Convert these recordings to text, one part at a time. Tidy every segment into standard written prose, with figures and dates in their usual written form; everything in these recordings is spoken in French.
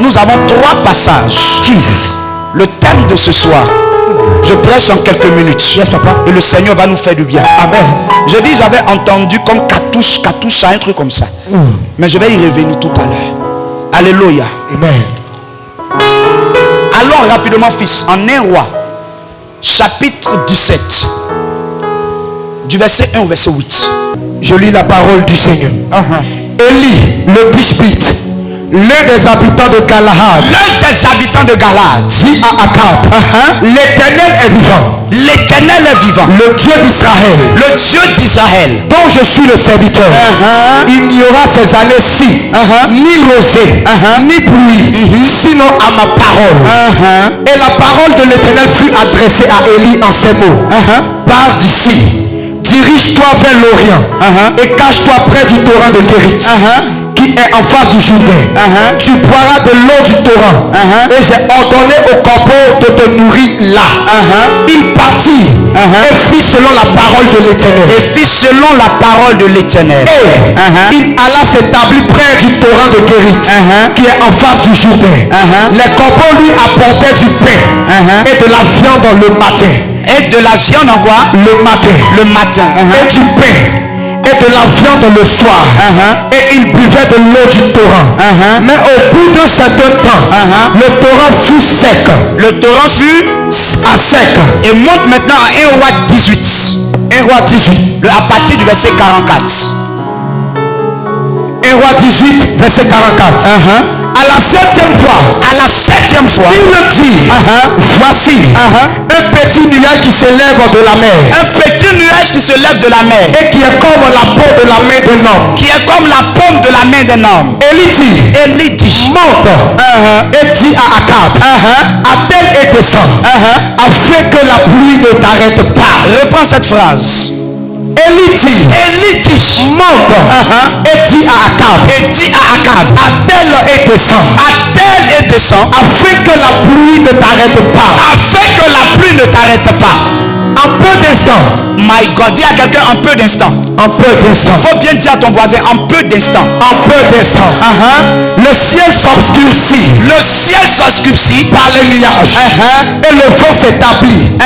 nous avons 3 passages. Jesus. Le thème de ce soir, je prêche en quelques minutes. Yes, papa. Et le Seigneur va nous faire du bien. Amen. Je dis, j'avais entendu comme Katouche, un truc comme ça. Mais je vais y revenir tout à l'heure. Alléluia. Amen. Allons rapidement, fils, en 1 roi, chapitre 17, du verset 1 au verset 8. Je lis la parole du Seigneur. Élie, le Tishbite, l'un des habitants de Galahad, dit à Akab, l'Éternel est vivant. L'Éternel est vivant. Le Dieu d'Israël, dont je suis le serviteur. Il n'y aura ces années-ci ni rosée, ni pluie, sinon à ma parole. Et la parole de l'Éternel fut adressée à Élie en ces mots. Pars d'ici, dirige-toi vers l'Orient et cache-toi près du torrent de Kérit, qui est en face du Jourdain. Tu boiras de l'eau du torrent. Et j'ai ordonné au corbeau de te nourrir là. Il partit et fit selon la parole de l'Éternel. Et il alla s'établir près du torrent de Kérit, qui est en face du Jourdain. Les corbeaux lui apportaient du pain et de la viande le matin. Et de la viande en quoi? Le matin. Et du pain et de la viande le soir. Et il buvait de l'eau du torrent. Mais au bout d'un certain temps, le torrent fut sec. À sec. Et monte maintenant à 1 roi 18. 1 roi 18. À partir du verset 44. 1 roi 18, verset 44. À la 7e fois, il me dit, voici un petit nuage qui se lève de la mer. Et qui est comme la peau de la main d'un homme. Élie dit, monte et dit à Akab, appelle et descends, afin que la pluie ne t'arrête pas. Reprends cette phrase. Élie dit, monte et dis à Akab, appelle et descends, afin que la pluie ne t'arrête pas. Un peu d'instant. My God, dis à quelqu'un un peu d'instant. Faut bien dire à ton voisin un peu d'instant. Le ciel s'obscurcit. Par les nuages. Et le vent s'établit.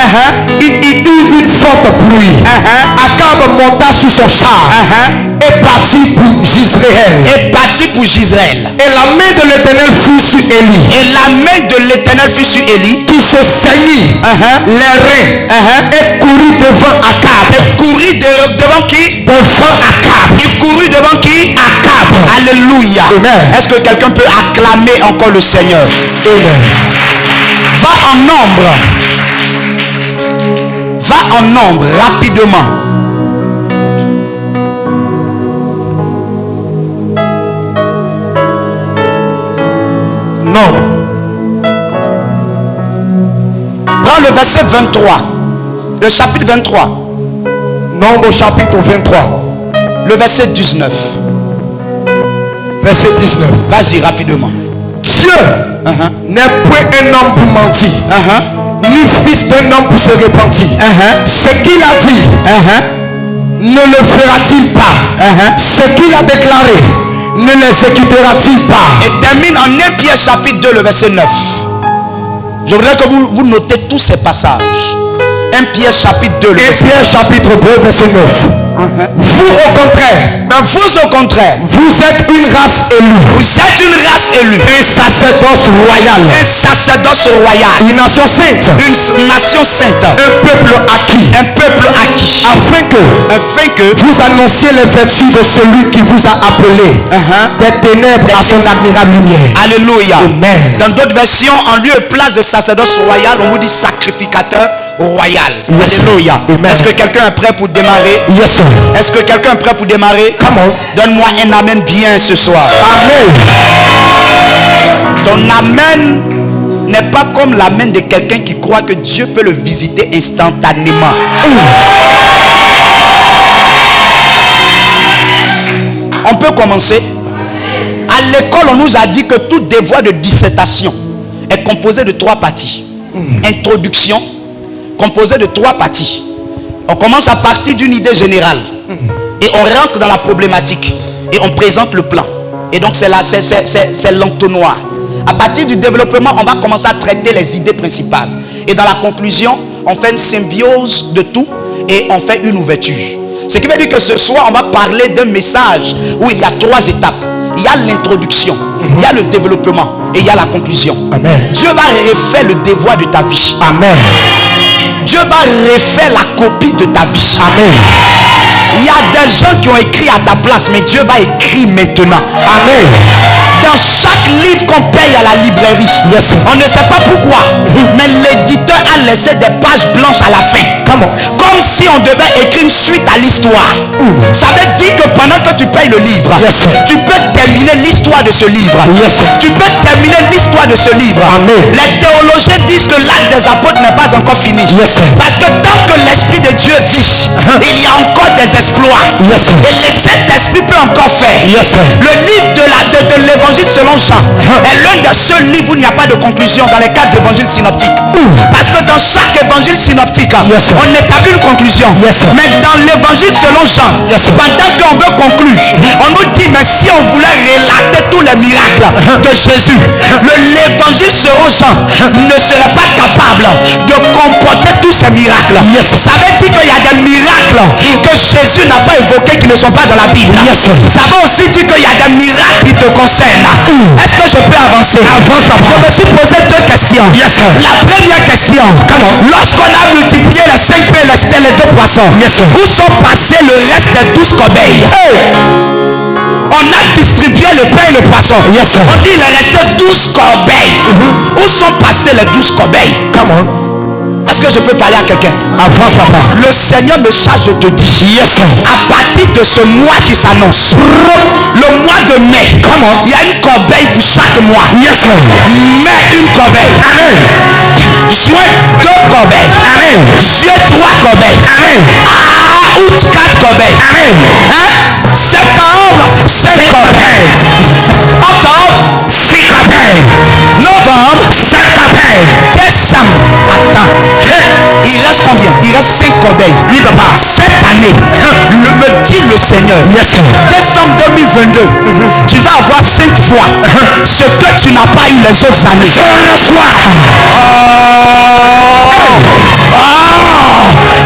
Il y eut une forte pluie. Akab monta sur son char et partit pour Jezreel. Et la main de l'Éternel fut sur Élie. Qui se saignit les reins et courut devant Akab. Devant qui? Il courut devant qui? Akab. Alléluia. Amen. Est-ce que quelqu'un peut acclamer encore le Seigneur? Amen. Va en nombre rapidement. Nombre. Prends le verset 23. Le chapitre 23. Nombre chapitre 23. Le verset 19. Verset 19. Vas-y rapidement. Dieu n'est point un homme pour mentir, ni fils d'un homme pour se repentir. Ce qu'il a dit, ne le fera-t-il pas? Ce qu'il a déclaré, ne l'exécutera-t-il pas? Et termine en 1 Pierre chapitre 2 le verset 9. Je voudrais que vous notez tous ces passages. 1 Pierre chapitre 2 le verset 9. Chapitre 2 verset 9. Vous au contraire, vous êtes une race élue. Un sacerdoce royal. Une nation sainte. Un peuple acquis. Afin que vous annonciez les vertus de celui qui vous a appelé des ténèbres à son admirable lumière. Alléluia. Amen. Dans d'autres versions, en lieu et place de sacerdoce royal, on vous dit sacrificateur royal. Alléluia. Est-ce que quelqu'un est prêt pour démarrer? Yes, sir. Est-ce que quelqu'un est prêt pour démarrer? Come on. Donne-moi un amen bien ce soir. Amen. Ton amen n'est pas comme l'amen de quelqu'un qui croit que Dieu peut le visiter instantanément. On peut commencer. À l'école, on nous a dit que tout devoir de dissertation est composé de 3 parties. Introduction, composé de 3 parties. On commence à partir d'une idée générale. Et on rentre dans la problématique. Et on présente le plan. Et donc c'est l'entonnoir. À partir du développement, on va commencer à traiter les idées principales. Et dans la conclusion, on fait une symbiose de tout et on fait une ouverture. Ce qui veut dire que ce soir, on va parler d'un message où il y a 3 étapes. Il y a l'introduction, il y a le développement et il y a la conclusion. Amen. Dieu va refaire le devoir de ta vie. Amen. Dieu va refaire la copie de ta vie. Amen. Il y a des gens qui ont écrit à ta place, mais Dieu va écrire maintenant. Amen. Dans chaque livre qu'on paye à la librairie, on ne sait pas pourquoi, mais l'éditeur a laissé des pages blanches à la fin. Comme si on devait écrire une suite à l'histoire. Ça veut dire que pendant que tu payes le livre, tu peux terminer l'histoire de ce livre. Tu peux terminer l'histoire de ce livre. Les théologiens disent que l'acte des apôtres n'est pas encore fini. Parce que tant que l'Esprit de Dieu vit, il y a encore des exploits. Et le Saint-Esprit peut encore faire. Le livre de l'évangile selon Jean est l'un des seuls livres où il n'y a pas de conclusion dans les 4 évangiles synoptiques. Parce que dans chaque évangile synoptique, on établit une conclusion. Mais dans l'évangile selon Jean, pendant qu'on veut conclure, on nous dit, mais si on voulait relater tous les miracles de Jésus, l'évangile selon Jean ne serait pas capable de comporter tous ces miracles. Ça veut dire qu'il y a des miracles que Jésus n'a pas évoqués qui ne sont pas dans la Bible. Ça veut aussi dire qu'il y a des miracles qui te concernent. Est-ce que je peux avancer? Je me suis posé 2 questions. La première question, lorsqu'on a multiplié les 5 pains et les 2 poissons, où sont passés le reste des 12 corbeilles? On a distribué le pain et le poisson. On dit il restait 12 corbeilles. Où sont passés les 12 corbeilles? Est-ce que je peux parler à quelqu'un? Avance, papa. Le Seigneur me charge de dire, à partir de ce mois qui s'annonce, le mois de mai, il y a une corbeille pour chaque mois. Mai, une corbeille. Juin, 2 corbeilles. Juillet, 3 corbeilles. Août, 4 corbeilles. Septembre, 5 corbeilles. Octobre, 6 corbeilles. Novembre, 7 corbeilles. Décembre, attends. Il reste combien? Il reste 5 corbeilles. Oui, papa. Cette année, me dit le Seigneur, décembre 2022, tu vas avoir 5 fois ce que tu n'as pas eu les autres années.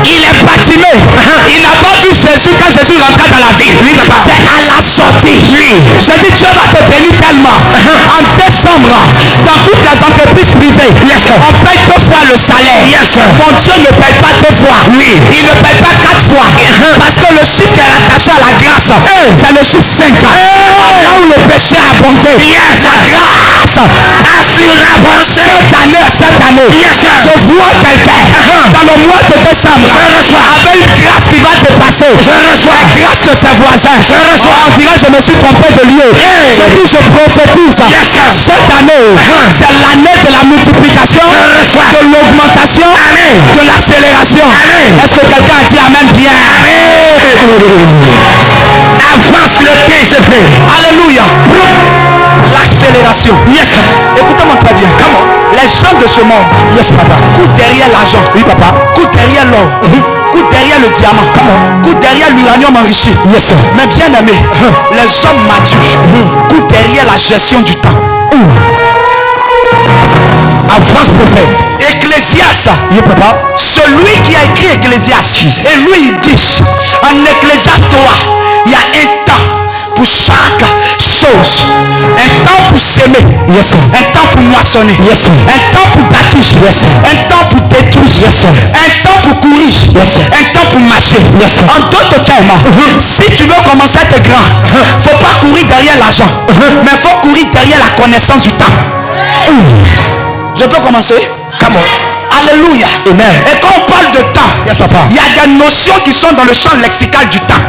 Il est fatigué. Il n'a pas vu Jésus quand Jésus rentrait dans la ville. C'est à la sortie. Je dis, Dieu va te bénir tellement. En décembre, dans toutes les entreprises privées, on paye 2 fois le salaire. Mon Dieu ne paye pas 2 fois. Il ne paye pas 4 fois. Parce que le chiffre qui est rattaché à la grâce, c'est le chiffre 5. Là où le péché a abondé, sa grâce a surabondé cette année. Je vois quelqu'un dans le mois de décembre avec une grâce qui va dépasser la grâce de ses voisins. On dirait je me suis trompé de lieu. Je dis je prophétise cette année, c'est l'année de la multiplication, de l'augmentation, de l'accélération. Est-ce que quelqu'un a dit amen bien? Avance le PGV. Alléluia. L'accélération. Écoutez-moi très bien. Les gens de ce monde, courent derrière l'argent. Oui, papa. Courent derrière l'or. Courent derrière le diamant. Courent derrière l'uranium enrichi. Mais bien aimé, les hommes matures courent derrière la gestion du temps. Avance prophète. Ecclésiaste. Oui, papa. Celui qui a écrit Ecclésiaste. Et lui il dit, en Ecclésiaste 3, il y a un temps pour chaque chose. Un temps pour s'aimer. Un temps pour moissonner. Un temps pour bâtir. Un temps pour détruire. Un temps pour courir. Un temps pour marcher. En d'autres termes, si tu veux commencer à être grand, il ne faut pas courir derrière l'argent, mais il faut courir derrière la connaissance du temps. Je peux commencer? Alléluia. Amen. Et quand on parle de temps, il y a des notions qui sont dans le champ lexical du temps.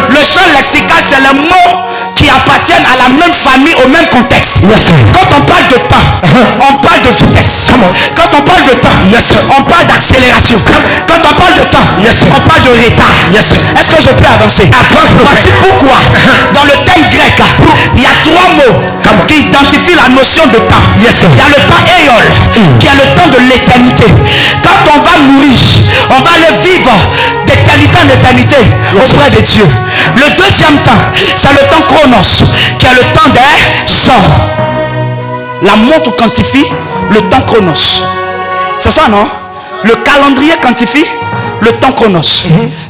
Le champ lexical, c'est les mots qui appartiennent à la même famille, au même contexte. Quand on parle de temps, on parle de vitesse. Quand on parle de temps, on parle d'accélération. Quand on parle de temps, on parle de retard. Est-ce que je peux avancer? Voici pourquoi dans le thème grec, il y a 3 mots qui identifient la notion de temps. Il y a le temps éole, qui est le temps de l'éternité. Quand on va mourir, on va aller vivre d'éternité en éternité auprès de Dieu. Le deuxième temps, c'est le temps chronos, qui est le temps des hommes. La montre quantifie le temps chronos. C'est ça, non? Le calendrier quantifie le temps chronos.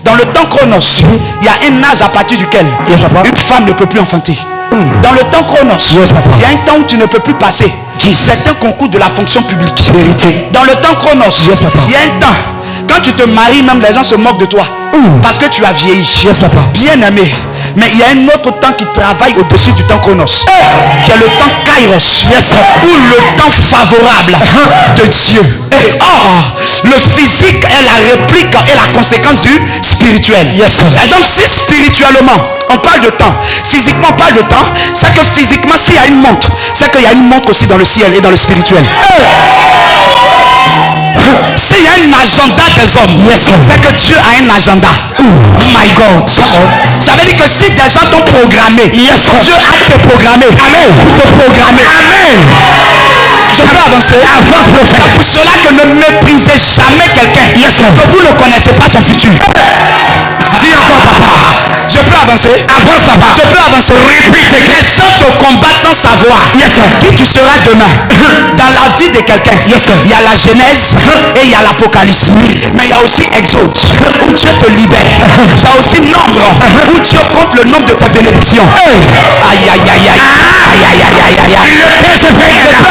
Dans le temps chronos, il y a un âge à partir duquel une femme ne peut plus enfanter. Dans le temps chronos, il y a un temps où tu ne peux plus passer certains concours de la fonction publique. Dans le temps chronos, il y a un temps. Quand tu te maries, même les gens se moquent de toi. Parce que tu as vieilli. Bien aimé. Mais il y a un autre temps qui travaille au-dessus du temps chronos, qui est le temps kairos, ou le temps favorable de Dieu. Or, le physique est la réplique et la conséquence du spirituel. Et donc si spirituellement on parle de temps, physiquement on parle de temps, c'est que physiquement s'il y a une montre, c'est qu'il y a une montre aussi dans le ciel et dans le spirituel. S'il y a un agenda des hommes, c'est que Dieu a un agenda. My God. Ça veut dire que si des gens t'ont programmé, Dieu a te programmé. Amen. Pour te programmer. Amen. Je peux avancer. C'est pour cela que ne méprisez jamais quelqu'un que vous ne connaissez pas son futur. Dis encore papa. Je peux avancer. Avance papa. Je peux avancer. Les gens te combattent sans savoir qui tu seras demain. Dans la vie de quelqu'un, il y a la Genèse et il y a l'Apocalypse. Mais il y a aussi Exode où Dieu te libère. Il y a aussi Nombre où Dieu compte le nombre de tes bénédictions. Aïe aïe aïe aïe. Aïe aïe aïe aïe aïe. Je peux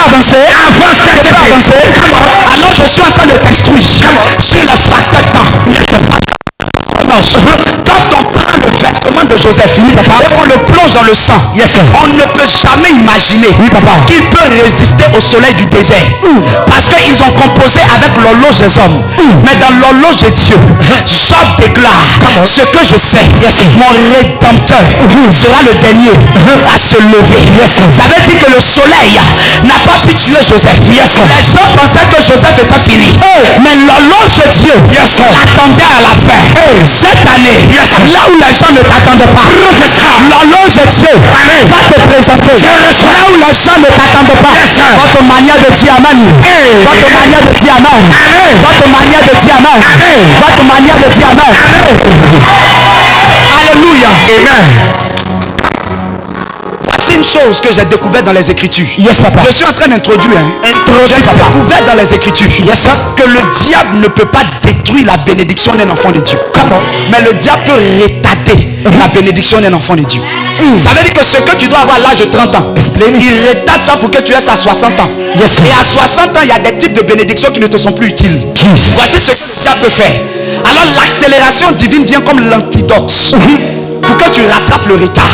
avancer. Avance. Je peux avancer. Alors je suis en train de t'instruire sur le facteur temps. Quand on prend le vêtement de Joseph et qu'on le plonge dans le sang, on ne peut jamais imaginer qu'il peut résister au soleil du désert. Parce qu'ils ont composé avec l'horloge des hommes. Mais dans l'horloge de Dieu, Job déclare ce que je sais, mon rédempteur sera le dernier à se lever. Ça veut dire que le soleil n'a pas pu tuer Joseph. Les gens pensaient que Joseph était fini. Mais l'horloge de Dieu attendait à la fin. Cette année, là où les gens ne t'attendent pas, l'horloge de Dieu va te présenter. Là où les gens ne t'attendent pas, votre manière de dire amen. Votre manière de dire amen. Votre manière de dire amen. Votre manière de dire amen. Alléluia. Amen. Voici une chose que j'ai découvert dans les Écritures. Je suis en train d'introduire. J'ai découvert dans les Écritures que le diable ne peut pas détruire la bénédiction d'un enfant de Dieu. Mais le diable peut retarder la bénédiction d'un enfant de Dieu. Ça veut dire que ce que tu dois avoir à l'âge de 30 ans, il retarde ça pour que tu aies ça à 60 ans. Et à 60 ans, il y a des types de bénédictions qui ne te sont plus utiles. Voici ce que le diable peut faire. Alors l'accélération divine vient comme l'antidote pour que tu rattrapes le retard.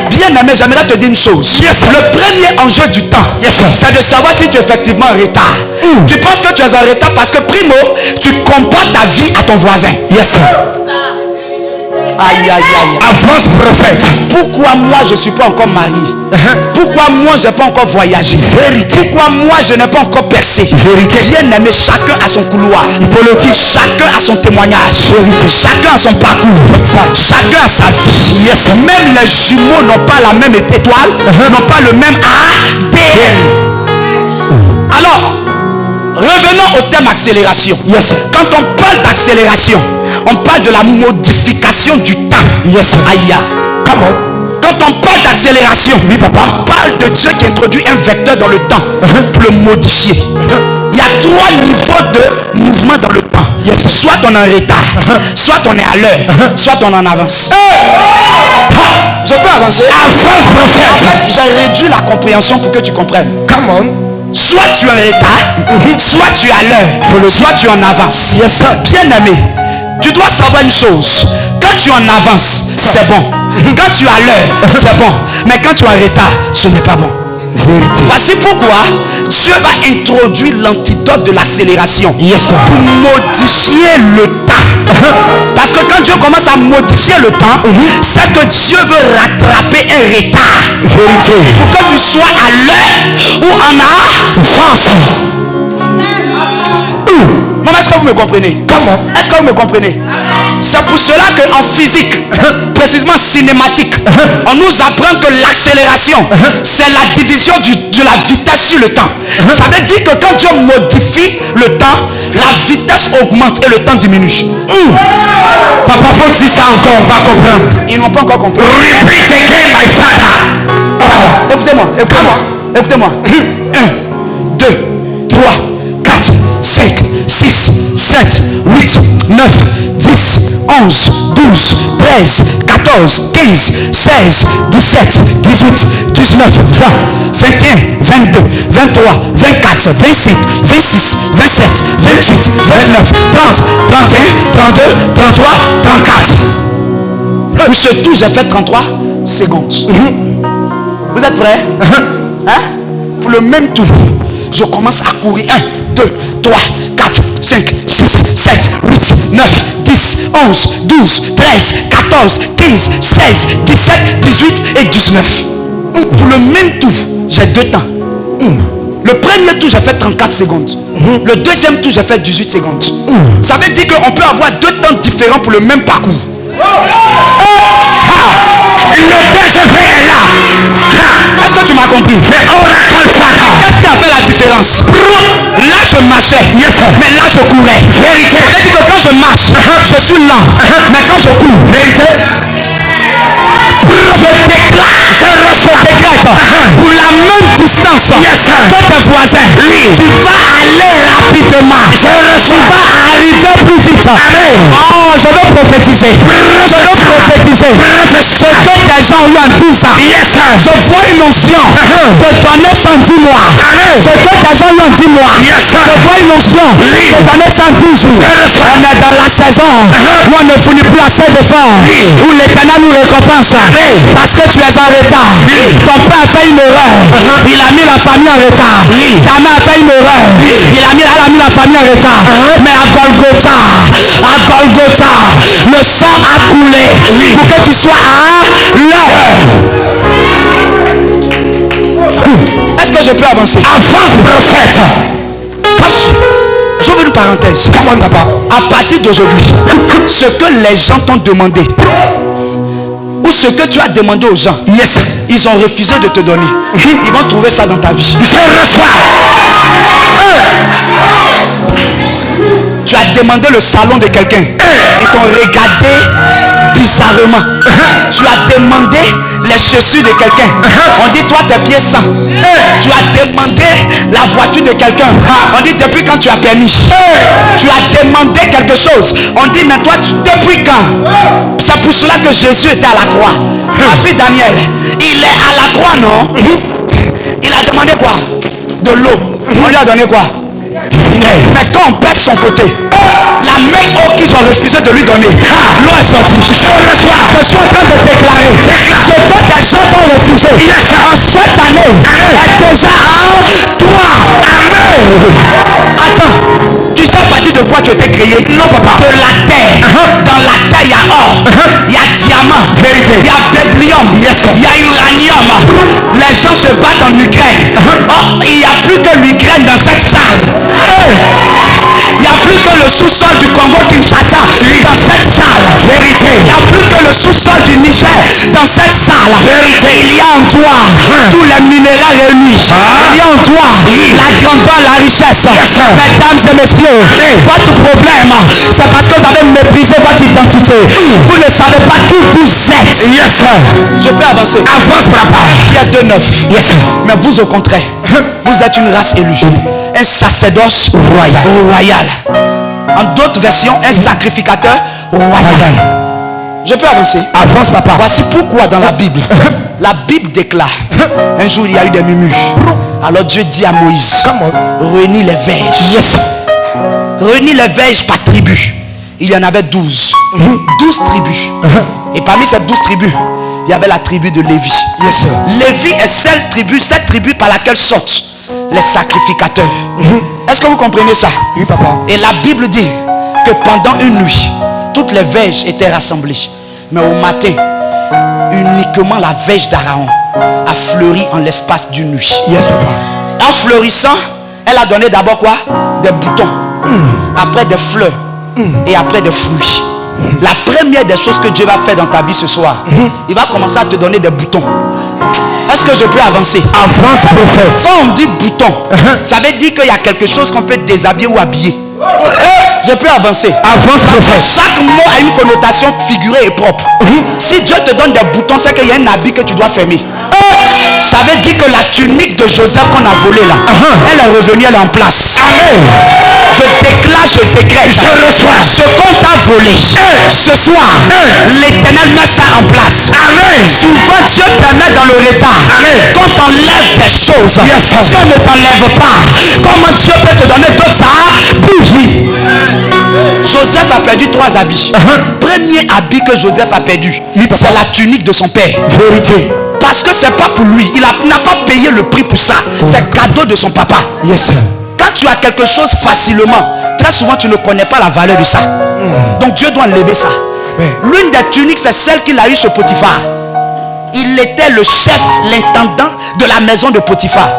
Bien aimé, j'aimerais te dire une chose. Le premier enjeu du temps, c'est de savoir si tu es effectivement en retard. Tu penses que tu es en retard parce que primo, tu compares ta vie à ton voisin. Aïe aïe aïe. Avance prophète. Pourquoi moi je ne suis pas encore marié? Pourquoi moi je n'ai pas encore voyagé? Pourquoi moi je n'ai pas encore percé? Bien aimé, chacun a son couloir. Il faut le dire. Chacun a son témoignage. Chacun a son parcours. Chacun a sa vie. Même les jumeaux n'ont pas la même étoile, n'ont pas le même ADN. Alors, revenons au thème accélération. Quand on parle d'accélération, on parle de la modification du temps. Aïe. Quand on parle d'accélération, on parle de Dieu qui introduit un vecteur dans le temps pour le modifier. Il y a 3 niveaux de mouvement dans le temps. Soit on est en retard, soit on est à l'heure, soit on est en avance. Je peux avancer. Avance prophète. En fait, j'ai réduit la compréhension pour que tu comprennes. Soit tu es en retard, soit tu es à l'heure, soit tu es en avance. Bien aimé, tu dois savoir une chose. Quand tu es en avance, c'est bon. Quand tu es à l'heure, c'est bon. Mais quand tu es en retard, ce n'est pas bon. Voici pourquoi Dieu va introduire l'antidote de l'accélération pour modifier le temps. Parce que quand Dieu commence à modifier le temps, c'est que Dieu veut rattraper un retard pour que tu sois à l'heure ou en avance. Maman, est-ce que vous me comprenez? Est-ce que vous me comprenez? C'est pour cela qu'en physique, précisément cinématique, on nous apprend que l'accélération, c'est la division de la vitesse sur le temps. Ça veut dire que quand Dieu modifie le temps, la vitesse augmente et le temps diminue. Papa, faut dire ça encore, on va comprendre. Ils n'ont pas encore compris. Repeat again, my father. Écoutez-moi. 1, 2, 3, 4, 5, 6, 7, 8, 9, 10, 11, 12, 13, 14, 15, 16, 17, 18, 19, 20, 21, 22, 23, 24, 25, 26, 27, 28, 29, 30, 31, 32, 33, 34. Pour ce tout, j'ai fait 33 secondes. Vous êtes prêts? Hein? Pour le même tour, je commence à courir. 1, 2, 3, 4, 5, 6, 7, 8, 9, 10, 11, 12, 13, 14, 15, 16, 17, 18 et 19. Pour le même tour, j'ai 2 temps. Le premier tour, j'ai fait 34 secondes. Le deuxième tour, j'ai fait 18 secondes. Ça veut dire qu'on peut avoir 2 temps différents pour le même parcours. Le TGV est là. Est-ce que tu m'as compris? Qu'est-ce qui a fait la différence? Là je marchais, mais là je courais. Vérité. Ça veut dire que quand je marche, je suis lent. Mais quand je cours, vérité. Je décrète pour la même distance que tes voisins. Tu vas aller rapidement. Tu vas arriver plus vite. Oh, je veux prophétiser. Ce que des gens ont eu en 12 ans. Je vois une onction de donner 110 mois. Ce que des gens ont eu en 10 mois. Je vois une onction de donner 110 jours. On est dans la saison où on ne fournit plus assez d'efforts. Où l'éternel nous récompense. Parce que tu es en retard. Ton père a fait une erreur. Il a mis la famille en retard. Ta mère a fait une erreur. Elle a mis la famille en retard. Mais à Golgotha, le sang a coulé pour que tu sois à l'heure. Est-ce que je peux avancer? Avance, prophète. J'ouvre une parenthèse. À partir d'aujourd'hui, ce que les gens t'ont demandé, ou ce que tu as demandé aux gens, ils ont refusé de te donner. Ils vont trouver ça dans ta vie. Tu as demandé le salon de quelqu'un. Ils t'ont regardé bizarrement. Tu as demandé les chaussures de quelqu'un. On dit toi tes pieds sans. Tu as demandé la voiture de quelqu'un. On dit depuis quand tu as permis. Tu as demandé quelque chose. On dit mais toi depuis quand? C'est pour cela que Jésus était à la croix. Ma fille Daniel, il est à la croix, non? Il a demandé quoi? De l'eau. On lui a donné quoi? Mais quand on baisse son côté, la même eau qu'ils ont refusé de lui donner, l'eau est sortie. Je suis en train de déclarer ce que des gens ont refusé en cette année est déjà en toi. Attends, tu sais à partir de quoi tu étais créé? Non papa. De la terre. Dans la terre il y a or, il y a diamant, vérité, il y a bédlium, il y a uranium. Les gens se battent en Ukraine. Oh, il n'y a plus que l'Ukraine dans cette salle. Il n'y a plus que le sous-sol du Congo-Kinshasa dans cette salle. Vérité. Il n'y a plus que le sous-sol du Niger dans cette salle. Vérité. Il y a en toi tous les minéraux réunis. Il y a en toi la grandeur, la richesse. Mesdames et messieurs, votre problème, c'est parce que vous avez méprisé votre identité. Vous ne savez pas qui vous êtes. Je peux avancer. Avance, papa. Il y a 2 9. Mais vous, au contraire, vous êtes une race élue. Un sacerdoce royal. En d'autres versions, un sacrificateur royal. Je peux avancer? Avance, papa. Voici pourquoi dans la Bible, la Bible déclare, un jour il y a eu des murmures. Alors Dieu dit à Moïse, réunis les verges. Réunis les verges par tribu. Il y en avait 12. 12 tribus. Et parmi ces 12 tribus, il y avait la tribu de Lévi. Lévi est cette tribu par laquelle sortent les sacrificateurs. Est-ce que vous comprenez ça? Oui, papa. Et la Bible dit que pendant une nuit, toutes les verges étaient rassemblées. Mais au matin, uniquement la verge d'Aaron a fleuri en l'espace d'une nuit. Papa. En fleurissant, elle a donné d'abord quoi? Des boutons. Après des fleurs. Et après des fruits. La première des choses que Dieu va faire dans ta vie ce soir, il va commencer à te donner des boutons. Est-ce que je peux avancer? Avance, prophète. Quand on dit bouton, ça veut dire qu'il y a quelque chose qu'on peut déshabiller ou habiller. Je peux avancer. Avance, prophète. Chaque mot a une connotation figurée et propre. Si Dieu te donne des boutons, c'est qu'il y a un habit que tu dois fermer. Ça veut dire que la tunique de Joseph qu'on a volée là, elle est revenue, elle est en place. Amen. Je déclare, je décrète. Je reçois. Ce qu'on t'a volé, ce soir, l'Éternel met ça en place. Amen. Souvent Dieu permet dans le retard. Quand t'enlèves des choses, Dieu ne t'enlève pas. Comment Dieu peut te donner d'autres ça? Oui. Joseph a perdu 3 habits. Premier habit que Joseph a perdu, c'est la tunique de son père. Vérité. Parce que c'est pas pour lui. Il n'a pas payé le prix pour ça. C'est cadeau de son papa. Yes, sir. Quand tu as quelque chose facilement, très souvent tu ne connais pas la valeur de ça. Donc Dieu doit enlever ça. L'une des tuniques, c'est celle qu'il a eue chez Potiphar. Il était le chef, l'intendant de la maison de Potiphar.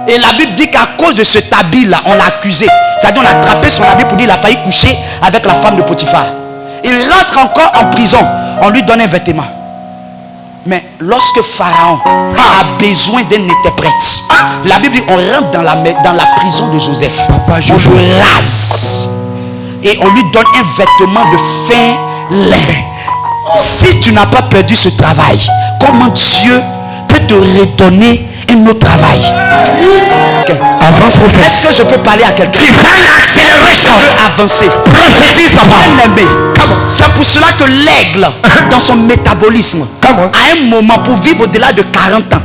Et la Bible dit qu'à cause de cet habit-là, on l'a accusé. C'est-à-dire on a attrapé son habit pour dire qu'il a failli coucher avec la femme de Potiphar. Il rentre encore en prison. On lui donne un vêtement. Mais lorsque Pharaon a besoin d'un interprète, la Bible dit on rentre dans la prison de Joseph. On le rase. Et on lui donne un vêtement de fin lin. Si tu n'as pas perdu ce travail, comment Dieu peut te redonner un autre travail? Avance, prophète. Est-ce que je peux parler à quelqu'un? Accélération. Avancer. Prophétise, papa. C'est pour cela que l'aigle, dans son métabolisme, à un moment, pour vivre au-delà de 40 ans,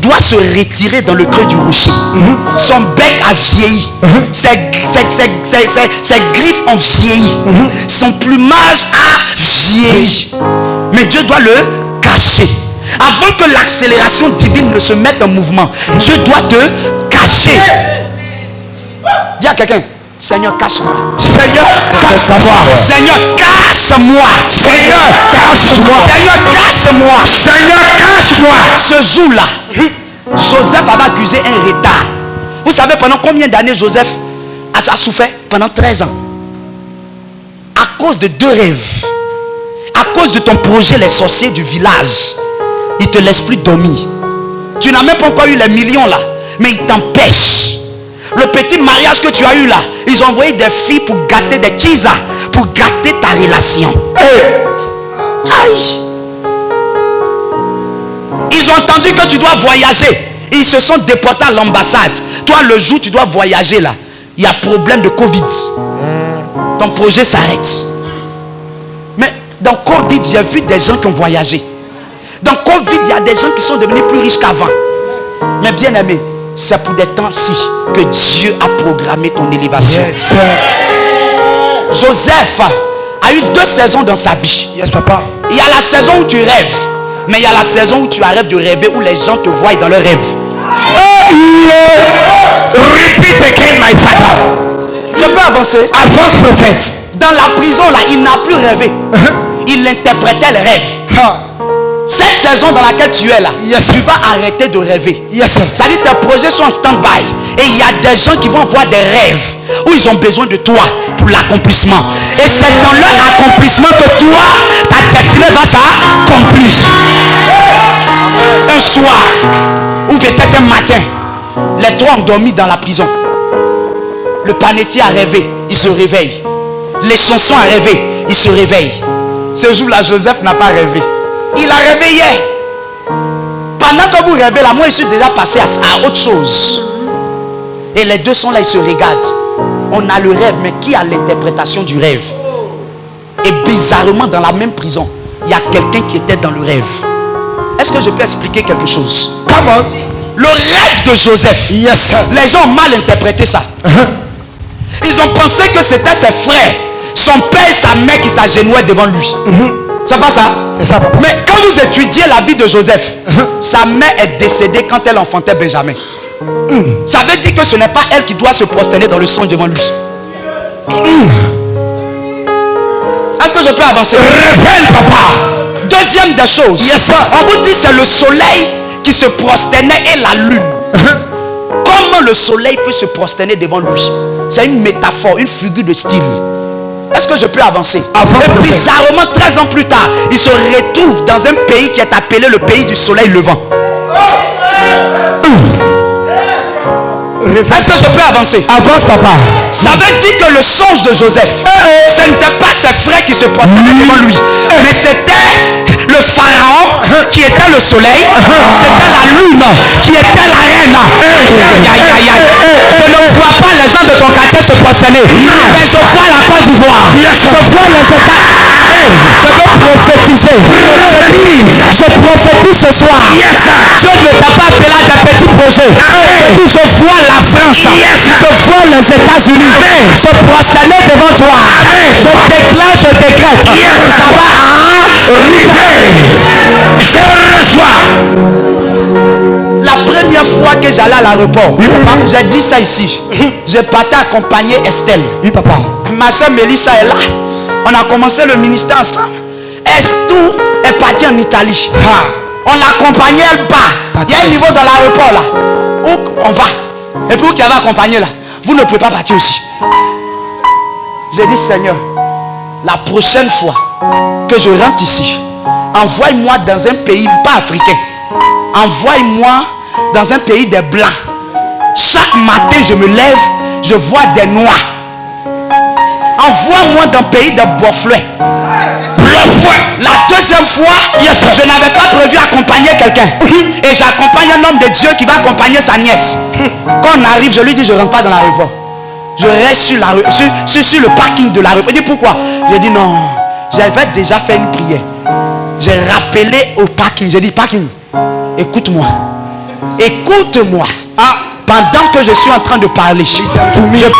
doit se retirer dans le creux du rocher. Son bec a vieilli. Ses griffes ont vieilli. Son plumage a vieilli. Mais Dieu doit le cacher. Avant que l'accélération divine ne se mette en mouvement, Dieu doit te cacher. Dis à quelqu'un: Seigneur, cache-moi. Seigneur, cache-moi. Seigneur, cache-moi. Seigneur, cache-moi. Seigneur, cache-moi. Seigneur, cache-moi. Ce jour-là, Joseph avait accusé un retard. Vous savez pendant combien d'années Joseph a souffert? Pendant 13 ans. À cause de 2 rêves. À cause de ton projet, les sorciers du village, ils ne te laissent plus dormir. Tu n'as même pas encore eu les millions là, mais ils t'empêchent. Le petit mariage que tu as eu là, ils ont envoyé des filles pour gâter des chisa, pour gâter ta relation. Aïe. Ils ont entendu que tu dois voyager. Ils se sont déportés à l'ambassade. Toi, le jour où tu dois voyager là, il y a problème de Covid. Ton projet s'arrête. Mais dans Covid, j'ai vu des gens qui ont voyagé. Dans Covid, il y a des gens qui sont devenus plus riches qu'avant. Mais bien aimé, c'est pour des temps-ci que Dieu a programmé ton élévation. Yes. Joseph a eu 2 saisons dans sa vie. Yes, papa. Il y a la saison où tu rêves, mais il y a la saison où tu arrêtes de rêver, où les gens te voient dans leurs rêves. Repeat again, my father. Je peux avancer. Avance, prophète. Dans la prison là, il n'a plus rêvé. Il interprétait le rêve. Cette saison dans laquelle tu es là, tu vas arrêter de rêver. C'est-à-dire tes projets sont en stand-by. Et il y a des gens qui vont avoir des rêves où ils ont besoin de toi pour l'accomplissement. Et c'est dans leur accomplissement que toi, ta destinée va s'accomplir. Un soir, ou peut-être un matin, les 3 ont dormi dans la prison. Le panetier a rêvé, il se réveille. Les chansons a rêvé, il se réveille. Ce jour-là, Joseph n'a pas rêvé. Il a rêvé hier. Pendant que vous rêvez là, moi je suis déjà passé à autre chose. Et les 2 sont là, ils se regardent. On a le rêve, mais qui a l'interprétation du rêve? Et bizarrement, dans la même prison, il y a quelqu'un qui était dans le rêve. Est-ce que je peux expliquer quelque chose? Come on. Le rêve de Joseph. Yes. Les gens ont mal interprété ça. Ils ont pensé que c'était ses frères, son père et sa mère qui s'agenouillaient devant lui. C'est pas ça? C'est ça, papa. Mais quand vous étudiez la vie de Joseph, sa mère est décédée quand elle enfantait Benjamin. Ça veut dire que ce n'est pas elle qui doit se prosterner dans le sang devant lui. Est-ce que je peux avancer? Révèle, papa. Deuxième des choses, on vous dit c'est le soleil qui se prosternait et la lune. Comment le soleil peut se prosterner devant lui? C'est une métaphore, une figure de style. Est-ce que je peux avancer? Et bizarrement, 13 ans plus tard, il se retrouve dans un pays qui est appelé le pays du soleil levant. Est-ce que je peux avancer? Avance, papa. Ça veut dire que le songe de Joseph, ce n'était pas ses frères qui se prosternaient devant lui, mais c'était le pharaon qui était le soleil, c'était la lune qui était la reine. Je ne vois pas les gens de ton quartier se prosterner, mais je vois la Côte d'Ivoire. Je vois les États. Je veux prophétiser. Je prophétise ce soir. Dieu ne t'a pas appelé à des petits projets. Je dis, je vois la France. Je vois les États-Unis. Se prosterner devant toi. Je déclare, je décrète. Ça va la première fois que j'allais à l'aéroport, j'ai dit ça ici. J'ai parti accompagner Estelle. Oui, papa. Ma soeur Mélissa est là. On a commencé le ministère ensemble. Estou est parti en Italie. On l'a accompagné, elle part. Il y a un niveau dans l'aéroport là. Où on va. Et puis vous qui avez accompagné là, vous ne pouvez pas partir aussi. J'ai dit, Seigneur, la prochaine fois que je rentre ici, envoie-moi dans un pays pas africain. Envoie-moi dans un pays des blancs. Chaque matin je me lève, je vois des noirs. Envoie-moi dans le pays des Bois-Fleurs. La deuxième fois, je n'avais pas prévu accompagner quelqu'un. Et j'accompagne un homme de Dieu qui va accompagner sa nièce. Quand on arrive, je lui dis, je ne rentre pas dans l'aéroport. Je reste sur le parking de l'aéroport. Il dit, pourquoi? J'ai dit, non, j'avais déjà fait une prière. J'ai rappelé au parking. J'ai dit, parking, écoute-moi. Écoute-moi. Pendant que je suis en train de parler, je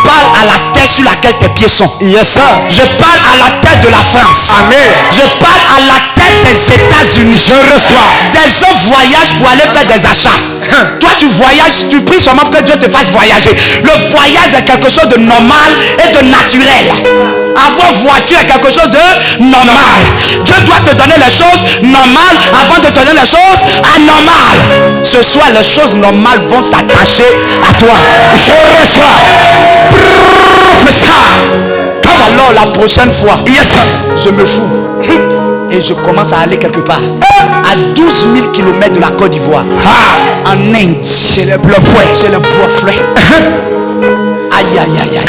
parle à la terre sur laquelle tes pieds sont. Yes, sir. Je parle à la terre de la France. Amen. Je parle à la terre des États-Unis. Je reçois. Des gens voyagent pour aller faire des achats. Toi tu voyages, tu pries seulement que Dieu te fasse voyager. Le voyage est quelque chose de normal et de naturel. Avoir voiture est quelque chose de normal. Dieu doit te donner les choses normales avant de te donner les choses anormales. Ce soir, les choses normales vont s'attacher à toi. Je reçois. Alors la prochaine fois, je me fous et je commence à aller quelque part à 12 000 km de la Côte d'Ivoire, en Inde, chez les Bois-Fleurs. Aïe aïe aïe aïe.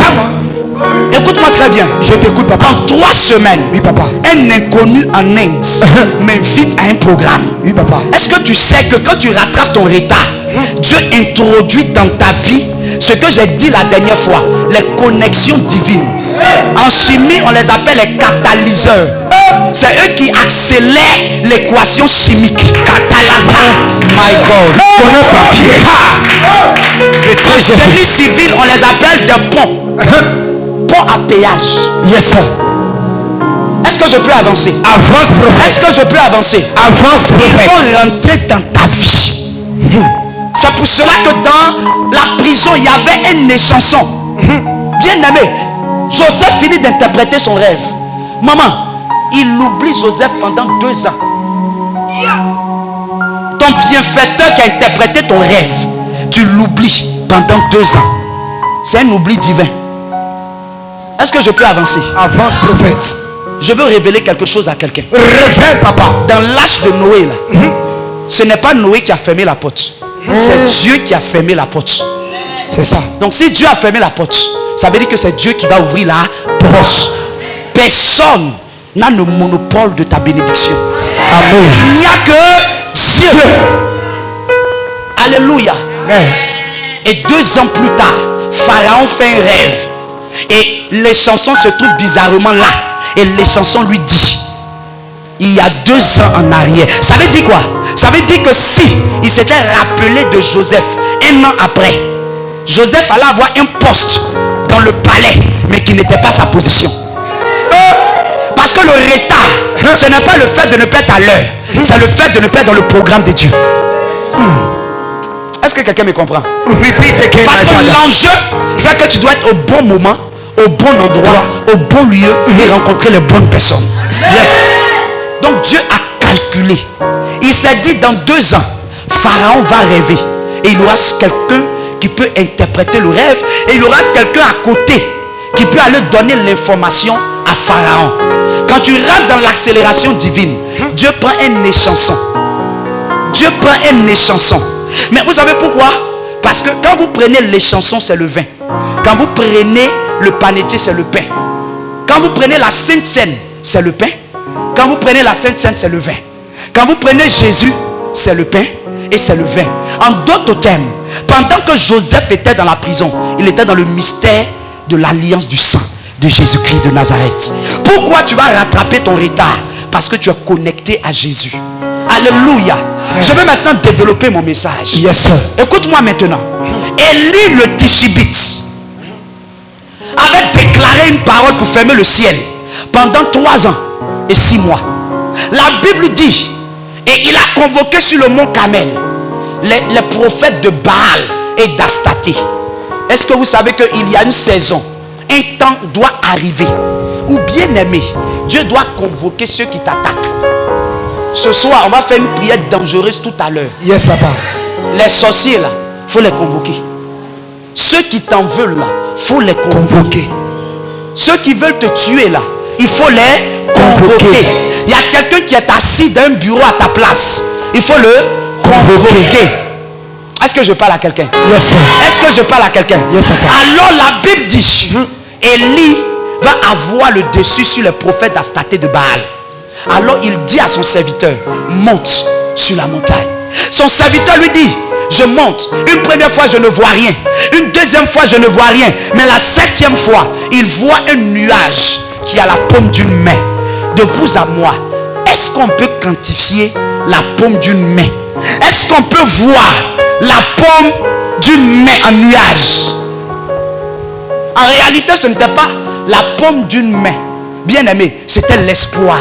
Écoute-moi très bien. Je t'écoute, papa. En 3 semaines, oui, papa, un inconnu en Inde m'invite à un programme. Oui, papa. Est-ce que tu sais que quand tu rattrapes ton retard, Dieu introduit dans ta vie ce que j'ai dit la dernière fois, les connexions divines. En chimie, on les appelle les catalyseurs. C'est eux qui accélèrent l'équation chimique. Catalyseur. My God. En génie civil, on les appelle des ponts. Pont à péage. Yes, sir. Est-ce que je peux avancer? Avance, prophète. Est-ce que je peux avancer? Avance, prophète. Ils vont rentrer dans ta vie. C'est pour cela que dans la prison, il y avait un échanson. Bien aimé, Joseph finit d'interpréter son rêve. Maman, il oublie Joseph pendant 2 ans. Ton bienfaiteur qui a interprété ton rêve, tu l'oublies pendant 2 ans. C'est un oubli divin. Est-ce que je peux avancer? Avance, prophète. Je veux révéler quelque chose à quelqu'un. Révèle, papa. Dans l'âge de Noé là, ce n'est pas Noé qui a fermé la porte. C'est Dieu qui a fermé la porte. C'est ça. Donc si Dieu a fermé la porte, ça veut dire que c'est Dieu qui va ouvrir la porte. Personne n'a le monopole de ta bénédiction. Amen. Il n'y a que Dieu. Alléluia. Amen. Et 2 ans plus tard, Pharaon fait un rêve. Et les chansons se trouvent bizarrement là. Et les chansons lui disent, il y a 2 ans en arrière. Ça veut dire quoi? Ça veut dire que si il s'était rappelé de Joseph 1 an après, Joseph allait avoir un poste dans le palais, mais qui n'était pas sa position. Parce que le retard, ce n'est pas le fait de ne pas être à l'heure, c'est le fait de ne pas être dans le programme de Dieu. Est-ce que quelqu'un me comprend? Parce que l'enjeu, c'est que tu dois être au bon moment, au bon endroit, au bon lieu et rencontrer les bonnes personnes. Yes. Donc Dieu a calculé. Il s'est dit dans 2 ans, Pharaon va rêver. Et il aura quelqu'un qui peut interpréter le rêve. Et il aura quelqu'un à côté qui peut aller donner l'information à Pharaon. Quand tu rentres dans l'accélération divine, Dieu prend un échanson. Dieu prend un échanson. Mais vous savez pourquoi? Parce que quand vous prenez l'échanson, c'est le vin. Quand vous prenez le panétier, c'est le pain. Quand vous prenez la Sainte Seine, c'est le pain. Quand vous prenez la Sainte Seine, c'est le vin. Quand vous prenez Jésus, c'est le pain et c'est le vin. En d'autres termes, pendant que Joseph était dans la prison, il était dans le mystère de l'alliance du sang de Jésus-Christ de Nazareth. Pourquoi tu vas rattraper ton retard? Parce que tu es connecté à Jésus. Alléluia. Je vais maintenant développer mon message. Yes, sir. Écoute-moi maintenant. Élie le Tishbite avait déclaré une parole pour fermer le ciel pendant 3 ans et 6 mois. La Bible dit, et il a convoqué sur le mont Carmel les prophètes de Baal et d'Astaté. Est-ce que vous savez qu'il y a une saison, un temps doit arriver où, bien aimé, Dieu doit convoquer ceux qui t'attaquent. Ce soir, on va faire une prière dangereuse tout à l'heure. Yes, papa. Les sorciers là, il faut les convoquer. Ceux qui t'en veulent là, il faut les convoquer. Ceux qui veulent te tuer là, il faut les convoquer. Il y a quelqu'un qui est assis dans un bureau à ta place. Il faut le convoquer. Est-ce que je parle à quelqu'un? Yes, sir. Est-ce que je parle à quelqu'un? Yes, papa. Alors la Bible dit, Élie va avoir le dessus sur les prophètes d'Astaté de Baal. Alors il dit à son serviteur, monte sur la montagne. Son serviteur lui dit, je monte. Une première fois je ne vois rien, une deuxième fois je ne vois rien, mais la 7e fois il voit un nuage qui a la paume d'une main. De vous à moi, est-ce qu'on peut quantifier la paume d'une main? Est-ce qu'on peut voir la paume d'une main en nuage? En réalité, ce n'était pas la paume d'une main. Bien aimé, c'était l'espoir.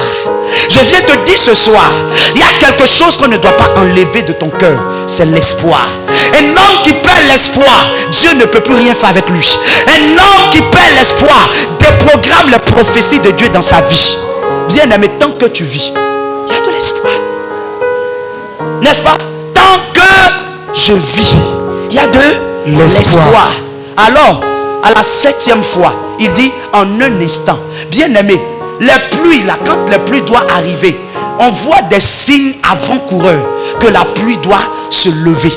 Je viens te dire ce soir, il y a quelque chose qu'on ne doit pas enlever de ton cœur. C'est l'espoir. Un homme qui perd l'espoir, Dieu ne peut plus rien faire avec lui. Un homme qui perd l'espoir déprogramme les prophéties de Dieu dans sa vie. Bien aimé, tant que tu vis, il y a de l'espoir. N'est-ce pas? Tant que je vis, il y a de l'espoir. Alors, à la 7e fois, il dit en un instant. Bien aimé, les pluies là, quand les pluies doivent arriver, on voit des signes avant-coureurs que la pluie doit se lever.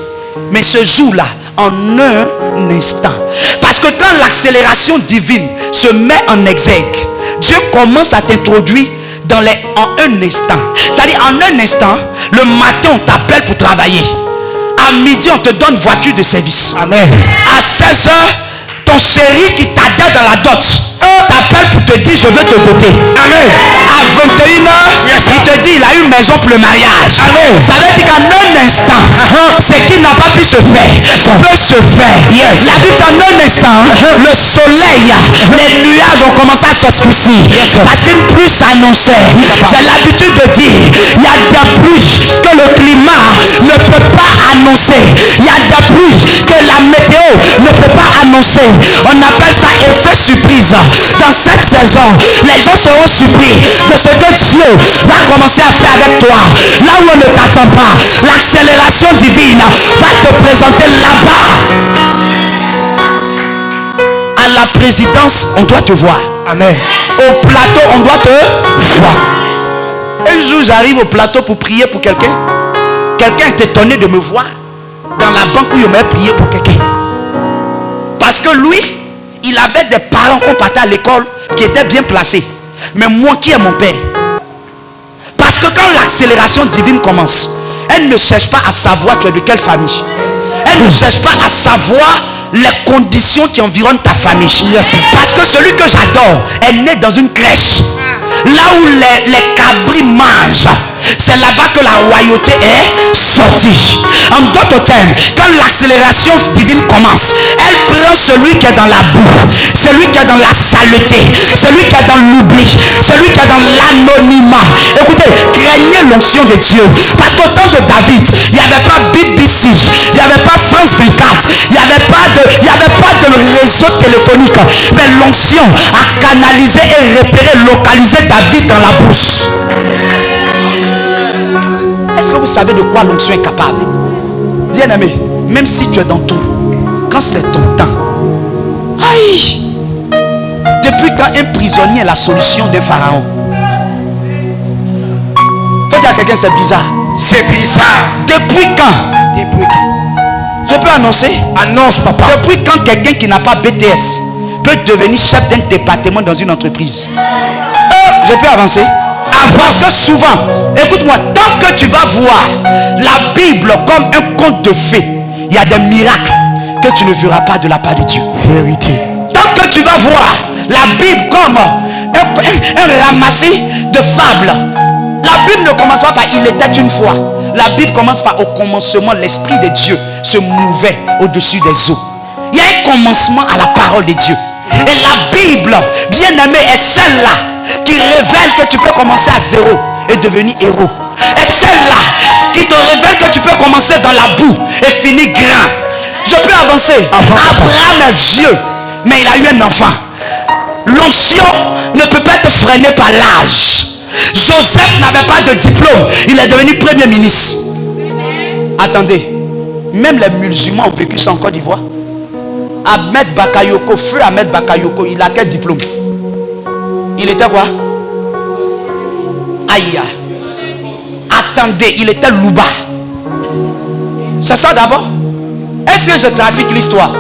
Mais ce jour-là, en un instant. Parce que quand l'accélération divine se met en exergue, Dieu commence à t'introduire en un instant. C'est-à-dire en un instant, le matin on t'appelle pour travailler. À midi on te donne voiture de service. Amen. À 16h, ton chéri qui t'adhère dans la dot t'appelle pour te dire je veux te doter. Amen. À 21h, il te dit il a une maison pour le mariage. Amen. Ça veut dire qu'en un instant, ce qui n'a pas pu se faire peut se faire. Yes. La Bible dit en un instant, le soleil, les nuages ont commencé à s'obscurcir. Parce qu'une pluie s'annonçait. J'ai l'habitude de dire, il y a des pluies que le climat ne peut pas annoncer. Il y a des pluies que la météo ne peut pas annoncer. On appelle ça effet surprise. Dans cette saison, les gens seront surpris de ce que Dieu va commencer à faire avec toi. Là où on ne t'attend pas, l'accélération divine va te présenter là-bas. À la présidence, on doit te voir. Amen. Au plateau, on doit te voir. Un jour, j'arrive au plateau pour prier pour quelqu'un. Quelqu'un est étonné de me voir dans la banque où il m'a prié pour quelqu'un. Parce que lui, il avait des parents qu'on partait à l'école qui étaient bien placés. Mais moi qui est mon père. Parce que quand l'accélération divine commence, elle ne cherche pas à savoir tu es de quelle famille. Elle ne cherche pas à savoir les conditions qui environnent ta famille. Yes. Parce que celui que j'adore est né dans une crèche. Là où les cabris mangent, c'est là-bas que la royauté est sortie. En d'autres termes, quand l'accélération divine commence, elle prend celui qui est dans la boue, celui qui est dans la saleté, celui qui est dans l'oubli, celui qui est dans l'anonymat. Écoutez, craignez l'onction de Dieu. Parce qu'au temps de David, il n'y avait pas BBC, il n'y avait pas France 24, il n'y avait pas de réseau téléphonique. Mais l'onction a canalisé et repéré, localisé David dans la brousse. Est-ce que vous savez de quoi l'onction est capable? Bien aimé, même si tu es dans tout, quand c'est ton temps, aïe, depuis quand un prisonnier est la solution des pharaons? Faut dire à quelqu'un c'est bizarre. C'est bizarre. Depuis quand? Depuis quand? Je peux annoncer? Annonce, papa. Depuis quand quelqu'un qui n'a pas BTS peut devenir chef d'un département dans une entreprise? Je peux avancer? Avance, que souvent, écoute-moi, tant que tu vas voir la Bible comme un conte de fées, il y a des miracles que tu ne verras pas de la part de Dieu. Vérité. Tant que tu vas voir la Bible comme un ramassis de fables, la Bible ne commence pas par il était une fois. La Bible commence par au commencement, l'Esprit de Dieu se mouvait au-dessus des eaux. Il y a un commencement à la parole de Dieu. Et la Bible, bien aimée, est celle-là qui révèle que tu peux commencer à zéro et devenir héros. Et celle-là qui te révèle que tu peux commencer dans la boue et finir grand. Je peux avancer. Abraham est vieux, mais il a eu un enfant. L'onction ne peut pas être freinée par l'âge. Joseph n'avait pas de diplôme, il est devenu premier ministre. Attendez, même les musulmans ont vécu ça en Côte d'Ivoire. Ahmed Bakayoko, feu Ahmed Bakayoko, il a quel diplôme? Il était quoi? Aïe. Attendez, il était Louba. C'est ça d'abord? Est-ce que je trafique l'histoire?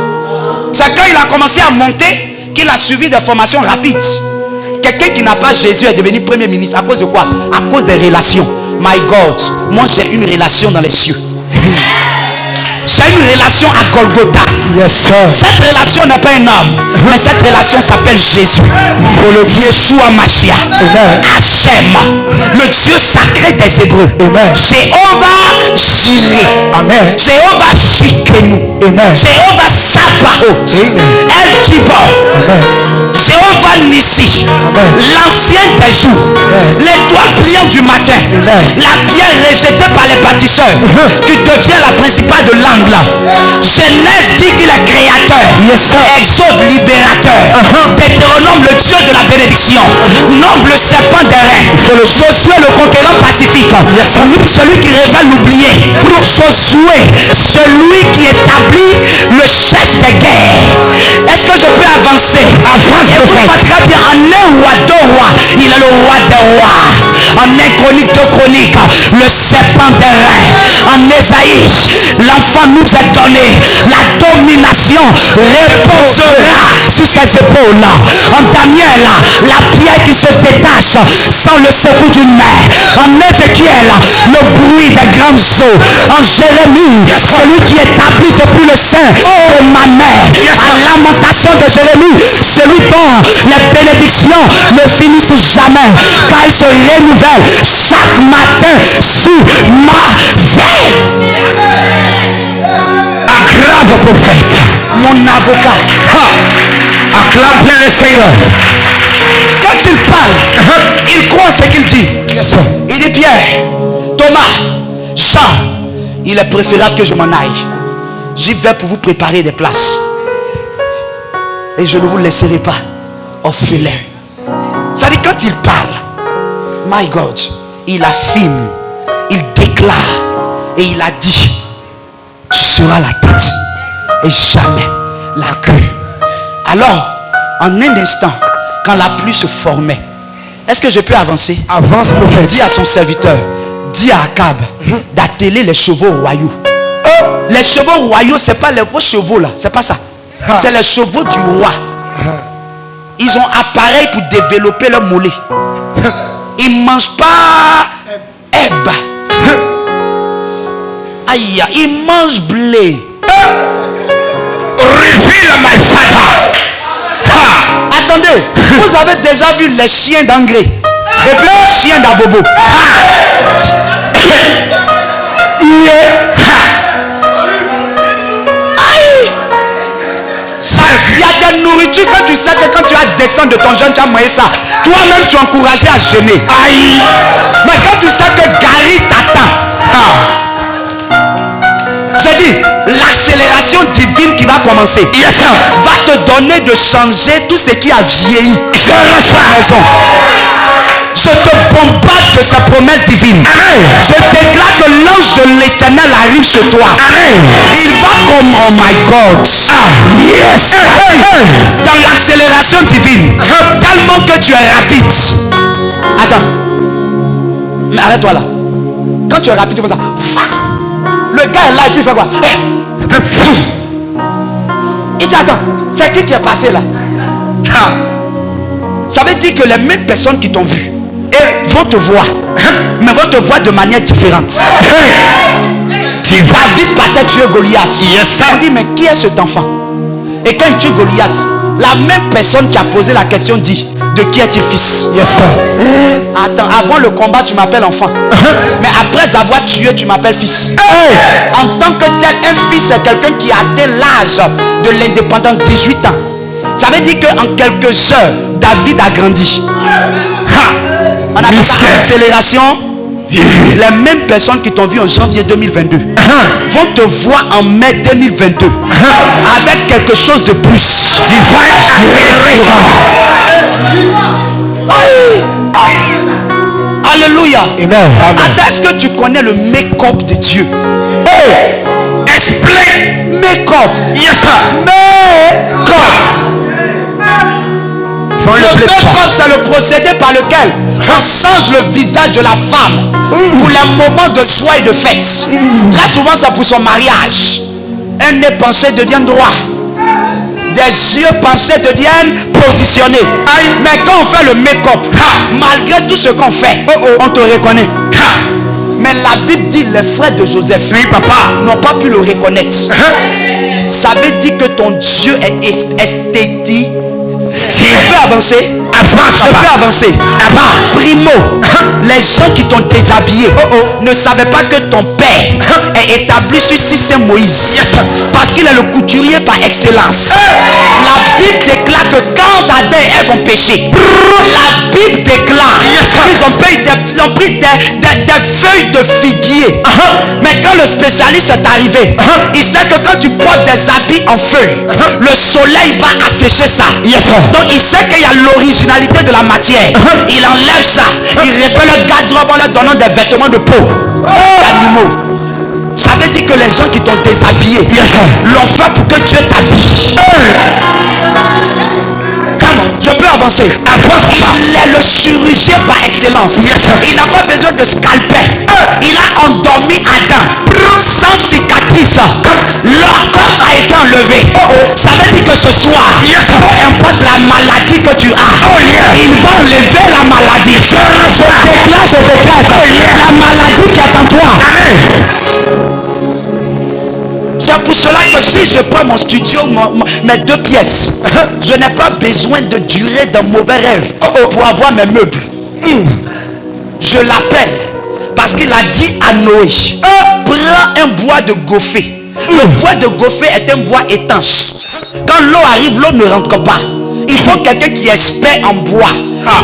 C'est quand il a commencé à monter qu'il a suivi des formations rapides. Quelqu'un qui n'a pas Jésus est devenu premier ministre. À cause de quoi? À cause des relations. My God, moi j'ai une relation dans les cieux. J'ai une relation à Golgotha. Yes, sir. Cette relation n'est pas un homme, mais cette relation s'appelle Jésus. Il faut le Yeshua Mashiach. Hachem, le Dieu sacré des Hébreux. Jéhovah Jireh. Amen. Jéhovah Shikenu. Amen. Jéhovah Sabaoth. El Gibor. Jéhovah Nissi. L'ancien des jours. L'étoile brillante du matin. La pierre rejetée par les bâtisseurs qui devient la principale de l'angle. Genèse dit qu'il est créateur. Exode libérateur. Deutéronome le Dieu de la bénédiction. Nombre le serpent des reins. Josué le conquérant pacifique. Celui qui révèle l'oublié. Josué, celui qui établit le chef des guerres. Est-ce que je peux avancer? Écoute-moi très bien. En un roi, deux rois, il est le roi des rois. En un chronique, deux chroniques, le serpent des reins. En Ésaïe, l'enfant nous est donné. La domination reposera sur ses épaules. En Daniel, la pierre qui se détache sans le secours d'une main. En Ézéchiel, le bruit des grandes eaux. En Jérémie, celui qui établit depuis le sein de ma mère. En Lamentation de Jérémie, celui dont les bénédictions ne finissent jamais, car elles se renouvellent chaque matin sur ma vie. Acclame le prophète. Mon avocat. Acclame le Seigneur. Quand il parle, il croit ce qu'il dit. Yes, sir. Il dit Pierre, Thomas, Jean, il est préférable que je m'en aille. J'y vais pour vous préparer des places. Et je ne vous laisserai pas orphelin. Ça dit quand il parle, my God, il affirme, il déclare et il a dit, tu seras la tête et jamais la queue. Alors, en un instant, quand la pluie se formait, est-ce que je peux avancer? Avance, prophète. Dis à son serviteur, dis à Akab d'atteler les chevaux royaux. Les chevaux royaux, c'est pas les vos chevaux là, c'est pas ça. C'est les chevaux du roi. Ils ont appareil pour développer leur mollet. Ils ne mangent pas herbe. Aïe, ils mangent blé. Reveal my father. Attendez, vous avez déjà vu les chiens d'engrais et puis les chiens d'abobo. Il y a des nourritures que tu sais que quand tu vas descendre de ton jeûne, tu as mangé ça. Toi-même, tu es encouragé à jeûner. Mais quand tu sais que Gary t'attend, j'ai dit, l'accélération divine qui va commencer va te donner de changer tout ce qui a vieilli. Je reste à raison. Je te bombarde de sa promesse divine. Je déclare que l'ange de l'éternel arrive sur toi. Il va comme, oh my God. Yes. Dans l'accélération divine. Tellement que tu es rapide. Attends. Mais arrête-toi là. Quand tu es rapide, tu fais ça. Le gars est là et puis il fait quoi? Il dit attends, c'est qui est passé là? Ça veut dire que les mêmes personnes qui t'ont vu vont te voir, mais vont te voir de manière différente. David partait tuer Goliath. On dit, mais qui est cet enfant? Et quand il tue Goliath, la même personne qui a posé la question dit, de qui est-il fils? Attends, avant le combat tu m'appelles enfant, mais après avoir tué tu m'appelles fils. En tant que tel, un fils c'est quelqu'un qui a atteint l'âge de l'indépendance, 18 ans. Ça veut dire qu'en quelques heures David a grandi. On appelle ça accélération. Les mêmes personnes qui t'ont vu en janvier 2022 vont te voir en mai 2022 avec quelque chose de plus. Alléluia. Attends, est-ce que tu connais le make-up de Dieu? Explain. Make-up. Yes, make-up. Le make-up, c'est le procédé par lequel on change le visage de la femme pour les moments de joie et de fête. Très souvent, c'est pour son mariage. Un nez penché devient droit. Des yeux penchés deviennent positionnés. Mais quand on fait le make-up, malgré tout ce qu'on fait, on te reconnaît. Mais la Bible dit les frères de Joseph, n'ont pas pu le reconnaître. Ça veut dire que ton Dieu est esthétique. Je peux avancer. Je peux avancer. Primo, les gens qui t'ont déshabillé ne savaient pas que ton père est établi sur c'est Moïse, parce qu'il est le couturier par excellence. La Bible déclare que quand Adam et Ève ont péché, la Bible déclare qu'ils ont pris des feuilles de figuier. Mais quand le spécialiste est arrivé, il sait que quand tu portes des habits en feuilles, le soleil va assécher ça. Donc il sait qu'il y a l'originalité de la matière. Il enlève ça, il refait le garde-robe en leur donnant des vêtements de peau d'animaux. Ça veut dire que les gens qui t'ont déshabillé l'ont fait pour que Dieu t'habille. Je peux avancer. Il est le chirurgien par excellence. Il n'a pas besoin de scalpel. Il a endormi Adam sans cicatrice. Leur côte a été enlevée. Ça veut dire que ce soir, peu importe la maladie que tu as, il va enlever la maladie. Je déclare, la maladie qui est en toi. C'est pour cela que si je prends mon studio, mes 2 pièces, je n'ai pas besoin de durer d'un mauvais rêve pour avoir mes meubles. Je l'appelle parce qu'il a dit à Noé, prends un bois de goffé. Le bois de goffé est un bois étanche. Quand l'eau arrive, l'eau ne rentre pas. Il faut quelqu'un qui est expert en bois,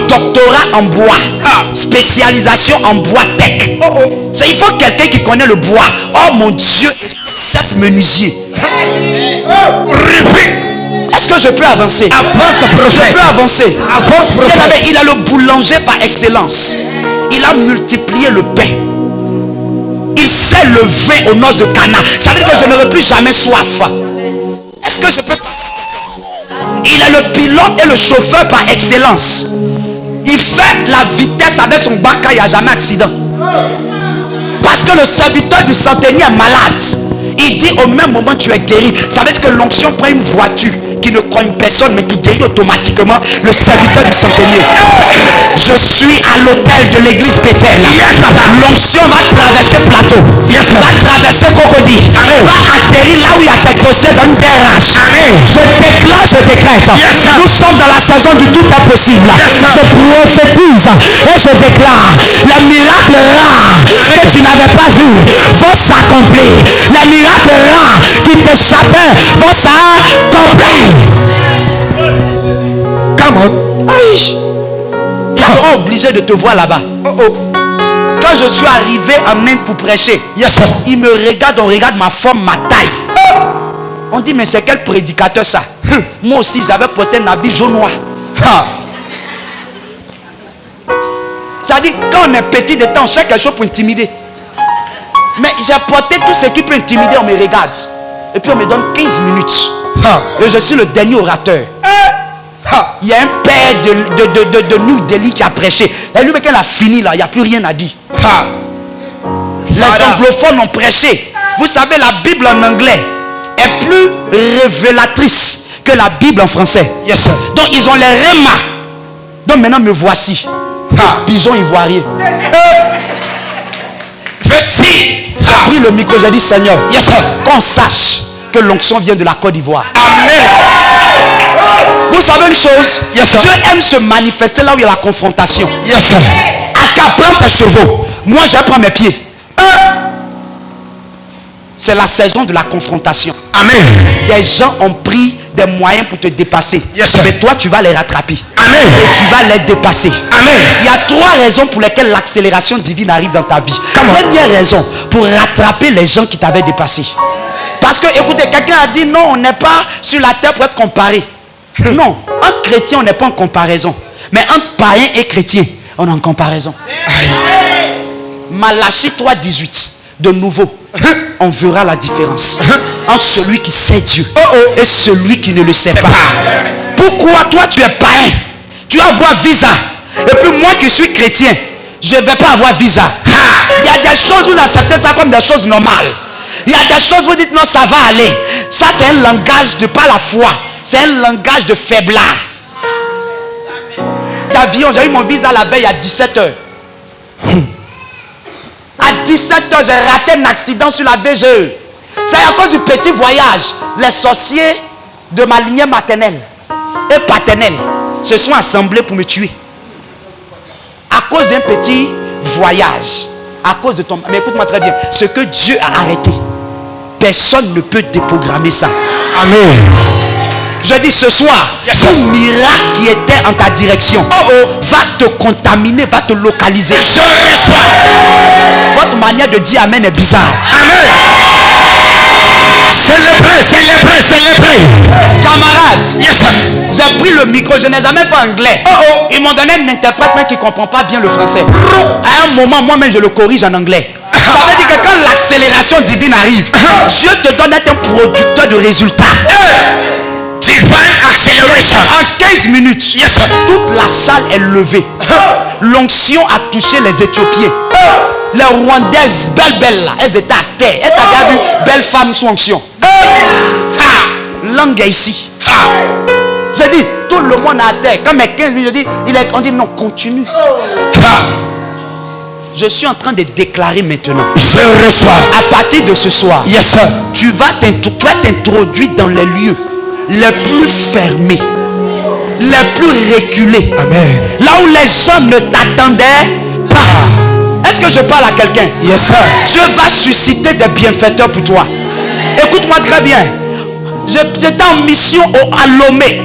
doctorat en bois, spécialisation en bois tech. Il faut quelqu'un qui connaît le bois. Oh mon Dieu, menuisier. Est-ce que je peux avancer? Je peux avancer. Vous savez, il a le boulanger par excellence. Il a multiplié le pain. Il sait le vin au nord de Cana. Ça veut dire que je n'aurai plus jamais soif. Est-ce que je peux? Il est le pilote et le chauffeur par excellence. Il fait la vitesse avec son baka, il n'y a jamais accident. Parce que le serviteur du centenier est malade. Il dit au même moment tu es guéri. Ça veut dire que l'onction prend une voiture qui ne croit une personne mais qui guérit automatiquement le serviteur du centenier. Je suis à l'hôtel de l'église Bethel. L'onction va traverser plateau, va traverser Cocody, va atterrir là où il y a tes dossiers dans une DRH. Je déclare, je décrète. Nous sommes dans la saison du tout est possible. Je prophétise et je déclare les miracles rares que tu n'avais pas vu vont s'accomplir. Les miracles rares qui t'échappaient vont s'accomplir. Come on. Ils seront obligés de te voir là-bas. Quand je suis arrivé en Inde pour prêcher, ils me regardent, on regarde ma forme, ma taille. On dit mais c'est quel prédicateur ça? Moi aussi j'avais porté un habit jaune noir. Ça dit quand on est petit de temps, on cherche quelque chose pour intimider. Mais j'ai porté tout ce qui peut intimider, on me regarde. Et puis on me donne 15 minutes. Et je suis le dernier orateur. Il y a un père de New Delhi qui a prêché. Et lui, quand il a fini là, il n'y a plus rien à dire. Les anglophones ont prêché. Vous savez, la Bible en anglais est plus révélatrice que la Bible en français. Donc ils ont les remas. Donc maintenant me voici. pigeon ivoirien. Veux-tu? J'ai pris le micro, j'ai dit Seigneur, Yes, sir. qu'on sache que l'onction vient de la Côte d'Ivoire. Amen. Vous savez une chose? Yes, sir. Dieu aime se manifester là où il y a la confrontation. Yes, sir. Aka, prends tes chevaux. Moi, je prends mes pieds. C'est la saison de la confrontation. Amen. Des gens ont pris des moyens pour te dépasser. Yes, sir. Mais toi, tu vas les rattraper. Amen. Et tu vas les dépasser. Amen. Il y a 3 raisons pour lesquelles l'accélération divine arrive dans ta vie. Première raison, pour rattraper les gens qui t'avaient dépassé. Parce que, écoutez, quelqu'un a dit non, on n'est pas sur la terre pour être comparé. Non, entre chrétiens, on n'est pas en comparaison. Mais entre païens et chrétiens, on est en comparaison. Malachie 3:18. De nouveau, on verra la différence entre celui qui sait Dieu et celui qui ne le sait pas. Pourquoi toi tu es païen, tu vas avoir visa, et puis moi qui suis chrétien, je ne vais pas avoir visa? Il y a des choses, vous acceptez ça comme des choses normales. Il y a des choses, vous dites non, ça va aller. Ça, c'est un langage de pas la foi, c'est un langage de faiblard. D'avion, j'ai eu mon visa la veille à 17h. À 17h, j'ai raté un accident sur la VGE. C'est à cause du petit voyage. Les sorciers de ma lignée maternelle et paternelle se sont assemblés pour me tuer. À cause d'un petit voyage. À cause de ton... Mais écoute-moi très bien. Ce que Dieu a arrêté, personne ne peut déprogrammer ça. Amen. Je dis ce soir, tout miracle qui était en ta direction va te contaminer, va te localiser. Votre manière de dire Amen est bizarre. Amen. Célébrez. Camarades, Yes. j'ai pris le micro, je n'ai jamais fait anglais. Ils m'ont donné un interprète mais qui ne comprend pas bien le français. À un moment, moi-même je le corrige en anglais. Ça veut dire que quand l'accélération divine arrive, Dieu te donne d'être un producteur de résultats. Divine acceleration. En 15 minutes, Yes. toute la salle est levée. L'onction a touché les Éthiopiens. Les Rwandaises, belles là, elles étaient à terre. Elles avaient vu belle femme sous onction. Langue est ici. J'ai dit, tout le monde est à terre. Quand mes 15 minutes, je dis, on dit non, continue. Je suis en train de déclarer maintenant. Je reçois. À partir de ce soir, Yes, sir. tu vas t'introduire dans les lieux les plus fermés, les plus reculés. Amen. Là où les gens ne t'attendaient pas. Est-ce que je parle à quelqu'un? Yes, sir. Dieu va susciter des bienfaiteurs pour toi. Écoute-moi très bien. J'étais en mission à Lomé.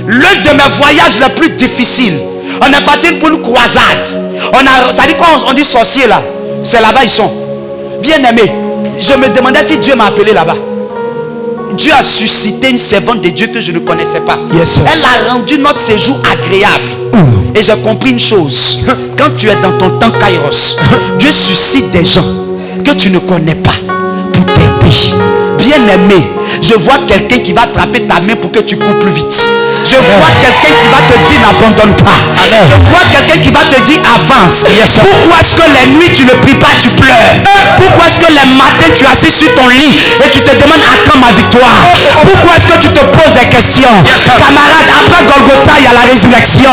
L'un de mes voyages les plus difficiles. On est parti pour une croisade. Ça dit quoi? On dit sorcier là. C'est là-bas ils sont. Bien aimé. Je me demandais si Dieu m'a appelé là-bas. Dieu a suscité une servante de Dieu que je ne connaissais pas. Yes, sir. Elle a rendu notre séjour agréable. Et j'ai compris une chose. Quand tu es dans ton temps Kairos, Dieu suscite des gens que tu ne connais pas pour t'aider. Bien aimé, je vois quelqu'un qui va attraper ta main pour que tu cours plus vite. Je vois quelqu'un qui va te dire n'abandonne pas. Je vois quelqu'un qui va te dire avance. Pourquoi est-ce que les nuits tu ne pries pas, tu pleures? Pourquoi est-ce que les matins tu assis sur ton lit et tu te demandes à quand ma victoire? Pourquoi est-ce que tu te poses des questions? Camarade, après Golgotha il y a la résurrection.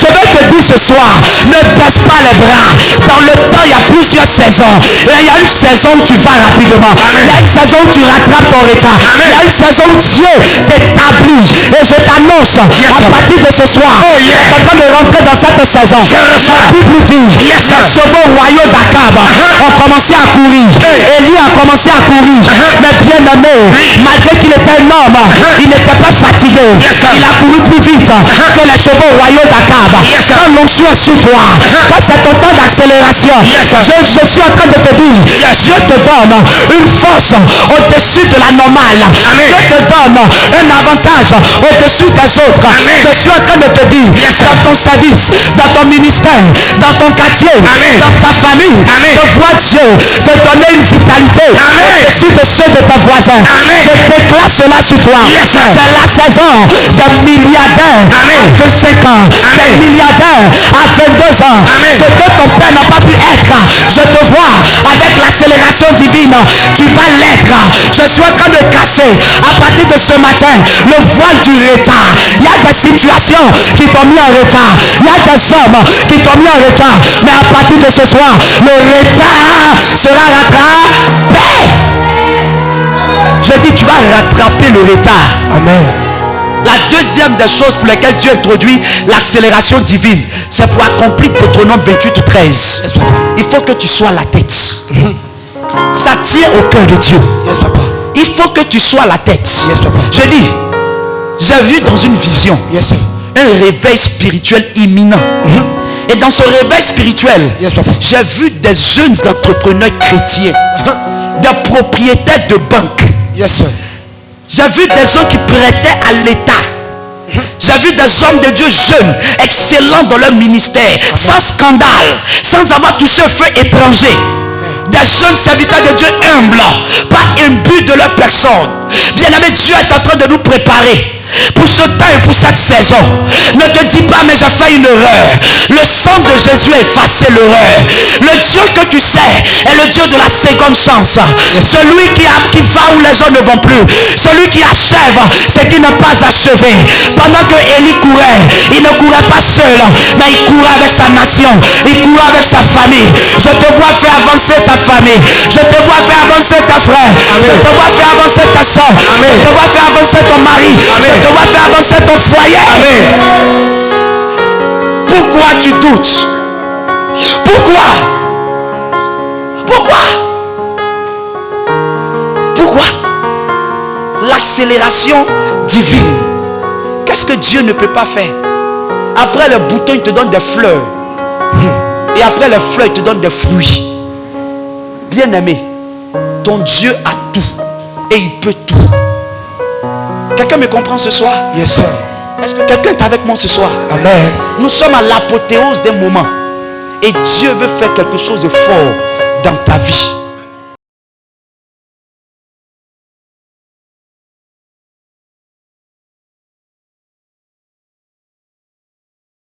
Je vais te dire ce soir, ne baisse pas les bras. Dans le temps il y a plusieurs saisons. Et il y a une saison où tu vas rapidement. Il y a une saison où tu rattrapes ton retard. Il y a une saison où Dieu t'établit. Et je t'annonce à partir de ce soir, tu es en train de rentrer dans cette saison. La Bible dit, les chevaux royaux d'Akab ont commencé à courir. Élie a commencé à courir. Mais bien aimé, malgré qu'il était un homme, il n'était pas fatigué. Il a couru plus vite que les chevaux royaux d'Akab. Quand l'onction est sur toi, quand c'est ton temps d'accélération, je suis en train de te dire, Dieu te donne une force au-dessus de la normale. Dieu te donne un avantage au-dessus des autres. Je suis en train de te dire, dans ton service, dans ton ministère, dans ton quartier, dans ta famille, je vois Dieu te donner une vitalité au-dessus de ceux de tes voisins. Je déclare cela sur toi. C'est la saison des milliardaires à 25 ans, des milliardaires à 22 ans. Ce que ton père n'a pas pu être, je te vois avec l'accélération l'accélération divine, tu vas l'être. Je suis en train de casser à partir de ce matin le voile du retard. Il y a des situations qui t'ont mis en retard. Il y a des sommes qui t'ont mis en retard. Mais à partir de ce soir, le retard sera rattrapé. Je dis, tu vas rattraper le retard. Amen. La deuxième des choses pour lesquelles Dieu introduit l'accélération divine, c'est pour accomplir Deutéronome 28:13. Il faut que tu sois la tête. Ça tient au cœur de Dieu. Il faut que tu sois la tête. Je dis, j'ai vu dans une vision un réveil spirituel imminent. Et dans ce réveil spirituel, j'ai vu des jeunes entrepreneurs chrétiens, des propriétaires de banques. J'ai vu des gens qui prêtaient à l'État. J'ai vu des hommes de Dieu jeunes, excellents dans leur ministère, sans scandale, sans avoir touché au feu étranger. Des jeunes serviteurs de Dieu humbles, pas imbus de leur personne. Bien-aimé, Dieu est en train de nous préparer pour ce temps et pour cette saison. Ne te dis pas, mais j'ai fait une erreur. Le sang de Jésus a effacé l'erreur. Le Dieu que tu sais est le Dieu de la seconde chance. Celui qui va où les gens ne vont plus. Celui qui achève ce qui n'est pas achevé. Pendant que Élie courait, il ne courait pas seul, mais il courait avec sa nation. Il courait avec sa famille. Je te vois faire avancer ta famille. Je te vois faire avancer ta frère. Je te vois faire avancer ta soeur. Je te vois faire avancer ton mari. Je te vois faire avancer ton foyer. Pourquoi tu doutes? Pourquoi? L'accélération divine. Qu'est-ce que Dieu ne peut pas faire? Après le bouton, il te donne des fleurs. Et après les fleurs, il te donne des fruits. Bien-aimé, ton Dieu a tout. Et il peut tout. Quelqu'un me comprend ce soir? Yes, sir. Est-ce que quelqu'un est avec moi ce soir? Amen. Nous sommes à l'apothéose des moments. Et Dieu veut faire quelque chose de fort dans ta vie.